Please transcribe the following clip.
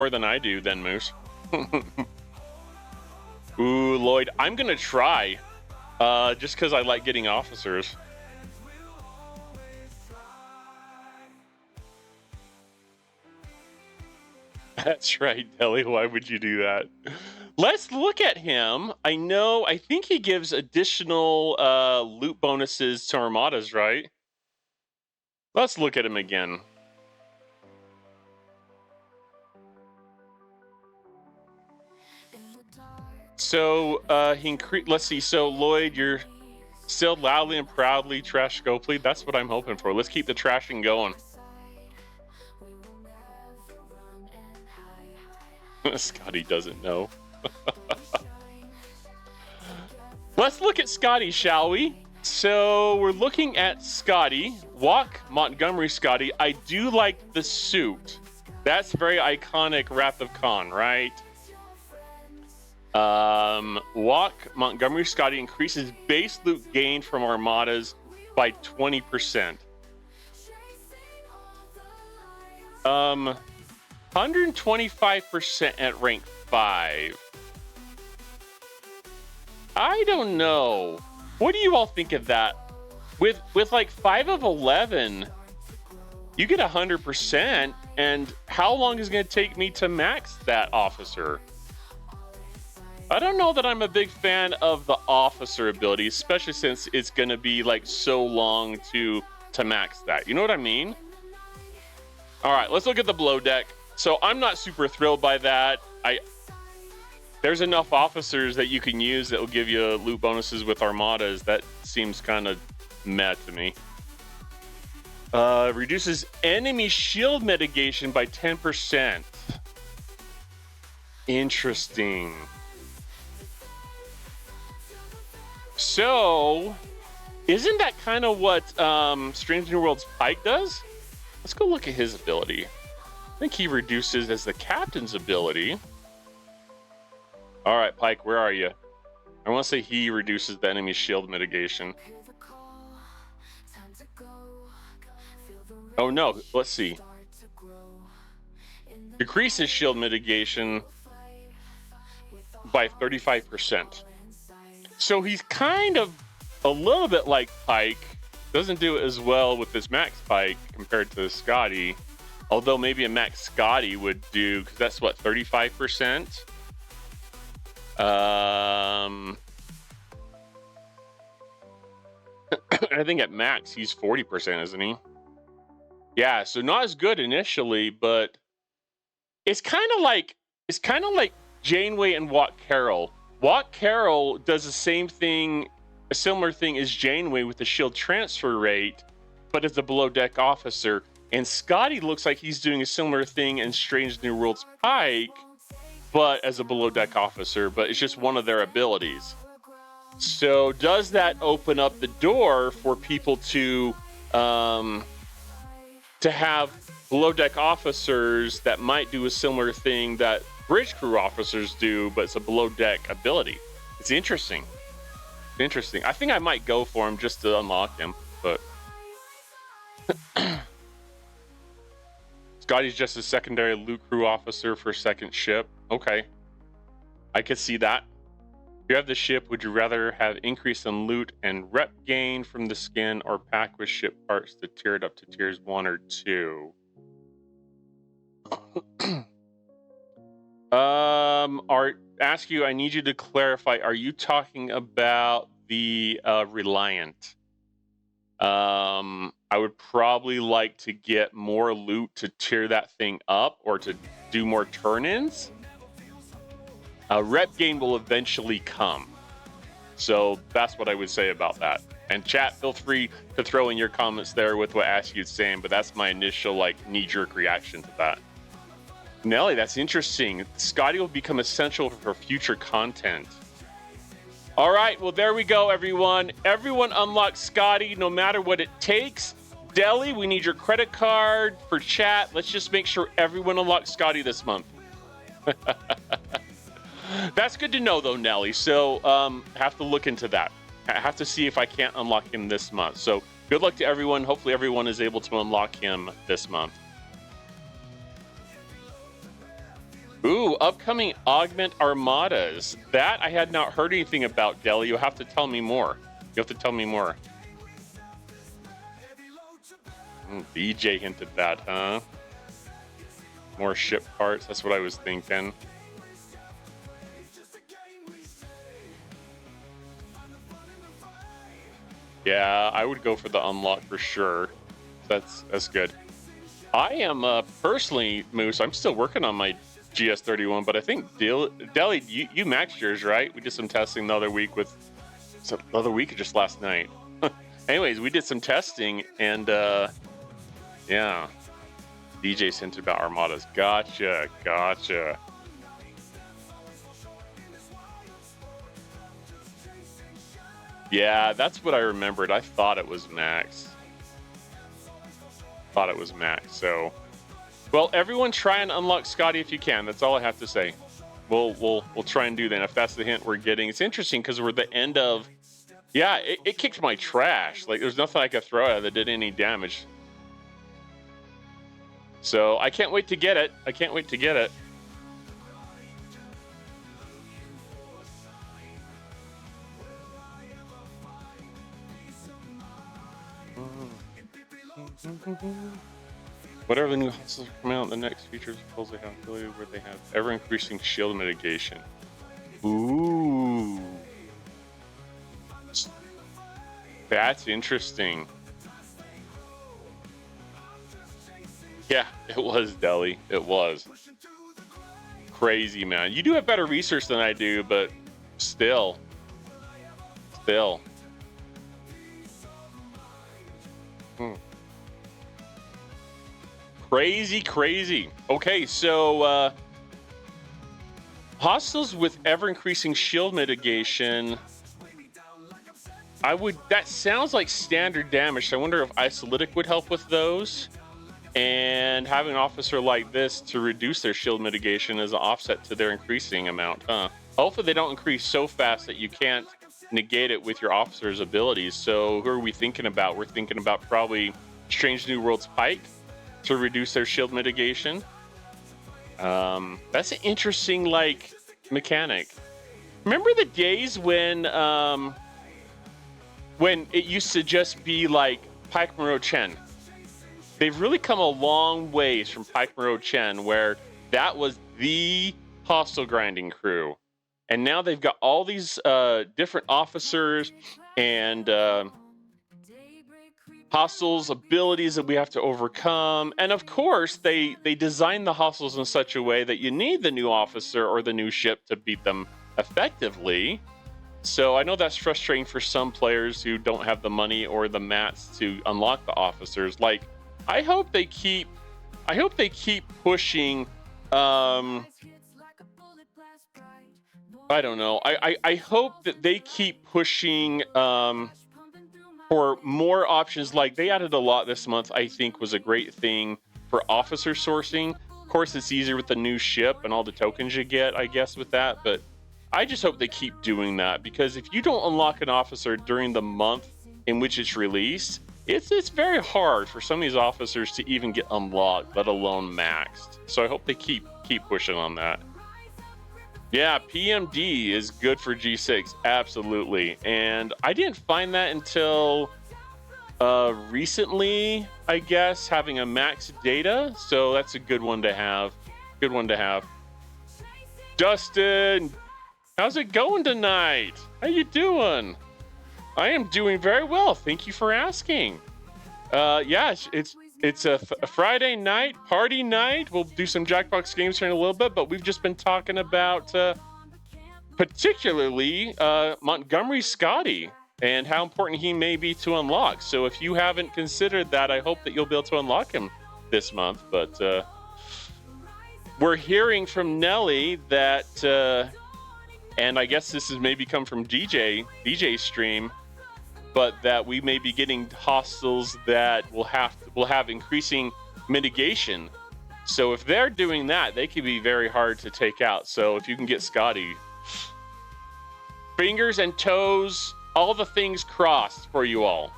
more than I do, then, Moose. Ooh, Lloyd, I'm gonna try, just because I like getting officers. That's right, Deli. Why would you do that? Let's look at him. I think he gives additional loot bonuses to armadas, right? Let's look at him again. So let's see. So Lloyd, you're still loudly and proudly trash go plead. That's what I'm hoping for. Let's keep the trashing going. Scotty doesn't know. Let's look at Scotty, shall we? So we're looking at Scotty, WOK Montgomery Scotty. I do like the suit. That's very iconic Wrath of Khan, right? WOK Montgomery Scotty increases base loot gain from armadas by 20%. 125% at rank 5. I don't know. What do you all think of that? With like 5 of 11, you get 100%, and how long is it going to take me to max that officer? I don't know that I'm a big fan of the officer ability, especially since it's going to be like so long to max that. You know what I mean? All right, let's look at the below deck. So I'm not super thrilled by that. There's enough officers that you can use that will give you loot bonuses with armadas. That seems kind of meh to me. Reduces enemy shield mitigation by 10%. Interesting. So, isn't that kind of what Strange New Worlds Pike does? Let's go look at his ability. I think he reduces as the captain's ability. All right, Pike, where are you? I want to say he reduces the enemy shield mitigation. Oh no, let's see. Decreases shield mitigation by 35%. So he's kind of a little bit like Pike. Doesn't do it as well with this Max Pike compared to Scotty. Although maybe a Max Scotty would do, because that's what, 35%? I think at max he's 40%, isn't he? Yeah, so not as good initially, but it's kind of like Janeway and WOK Carroll. WOK Carroll does the same thing, a similar thing as Janeway with the shield transfer rate, but as a below deck officer. And Scotty looks like he's doing a similar thing in Strange New Worlds Pike, but as a below deck officer, but it's just one of their abilities. So does that open up the door for people to have below deck officers that might do a similar thing that bridge crew officers do, but it's a below deck ability? It's interesting. Interesting. I think I might go for him just to unlock him, but Scotty's just a secondary loot crew officer for second ship. Okay, I could see that. If you have the ship, would you rather have increase in loot and rep gain from the skin, or pack with ship parts to tier it up to tiers 1 or 2? I need you to clarify. Are you talking about the Reliant? I would probably like to get more loot to tier that thing up, or to do more turn-ins. Rep gain will eventually come. So that's what I would say about that. And chat, feel free to throw in your comments there with what Askew's saying, but that's my initial knee-jerk reaction to that. Nelly, that's interesting. Scotty will become essential for future content. All right, well, there we go, everyone. Everyone unlock Scotty, no matter what it takes. Deli, we need your credit card for chat. Let's just make sure everyone unlocks Scotty this month. That's good to know, though, Nelly. So have to look into that. I have to see if I can't unlock him this month. So good luck to everyone. Hopefully everyone is able to unlock him this month. Ooh, upcoming augment armadas. That I had not heard anything about, Deli. You'll have to tell me more. You have to tell me more. DJ hinted that, huh? More ship parts. That's what I was thinking. Yeah, I would go for the unlock for sure. That's good. I am personally, Moose, I'm still working on my GS31, but I think Deli, you maxed yours, right? We did some testing the other week with the other week or just last night. Anyways, we did some testing and yeah. DJ's hinted about armadas. Gotcha. Yeah, that's what I remembered. I thought it was max. So, well, everyone try and unlock Scotty if you can. That's all I have to say. We'll try and do that if that's the hint we're getting. It's interesting because we're at the end of. Yeah, it kicked my trash. Like there's nothing I could throw at it that did any damage. So I can't wait to get it. Whatever the new hostels come out, the next features they have ability where they have ever-increasing shield mitigation. Ooh. That's interesting. Yeah, it was, Deli. It was. Crazy, man. You do have better research than I do, but still. Crazy. Okay, so hostiles with ever-increasing shield mitigation. That sounds like standard damage. So I wonder if Isolytic would help with those. And having an officer like this to reduce their shield mitigation as an offset to their increasing amount, huh? Hopefully they don't increase so fast that you can't negate it with your officer's abilities. So who are we thinking about? We're thinking about probably Strange New Worlds Pike to reduce their shield mitigation. That's an interesting, like, mechanic. Remember the days when it used to just be like Pike Monroe Chen? They've really come a long ways from Pike Monroe Chen, where that was the hostile grinding crew. And now they've got all these different officers and hostiles abilities that we have to overcome. And of course, they design the hostiles in such a way that you need the new officer or the new ship to beat them effectively. So I know that's frustrating for some players who don't have the money or the mats to unlock the officers. Like, I hope they keep pushing. I don't know. I hope that they keep pushing for more options. Like they added a lot this month. I think was a great thing for officer sourcing. Of course, it's easier with the new ship and all the tokens you get, I guess, with that. But I just hope they keep doing that, because if you don't unlock an officer during the month in which it's released, it's very hard for some of these officers to even get unlocked, let alone maxed. So I hope they keep pushing on that. Yeah, PMD is good for G6, absolutely. And I didn't find that until recently, I guess, having a max data. So that's a good one to have. Dustin, how's it going tonight? How you doing? I am doing very well. Thank you for asking. Yeah, it's a Friday night, party night. We'll do some Jackbox games here in a little bit, but we've just been talking about particularly Montgomery Scotty and how important he may be to unlock. So if you haven't considered that, I hope that you'll be able to unlock him this month. But we're hearing from Nelly that, and I guess this has maybe come from DJ's stream, but that we may be getting hostiles that will have increasing mitigation. So if they're doing that, they can be very hard to take out. So if you can get Scotty, fingers and toes, all the things crossed for you all.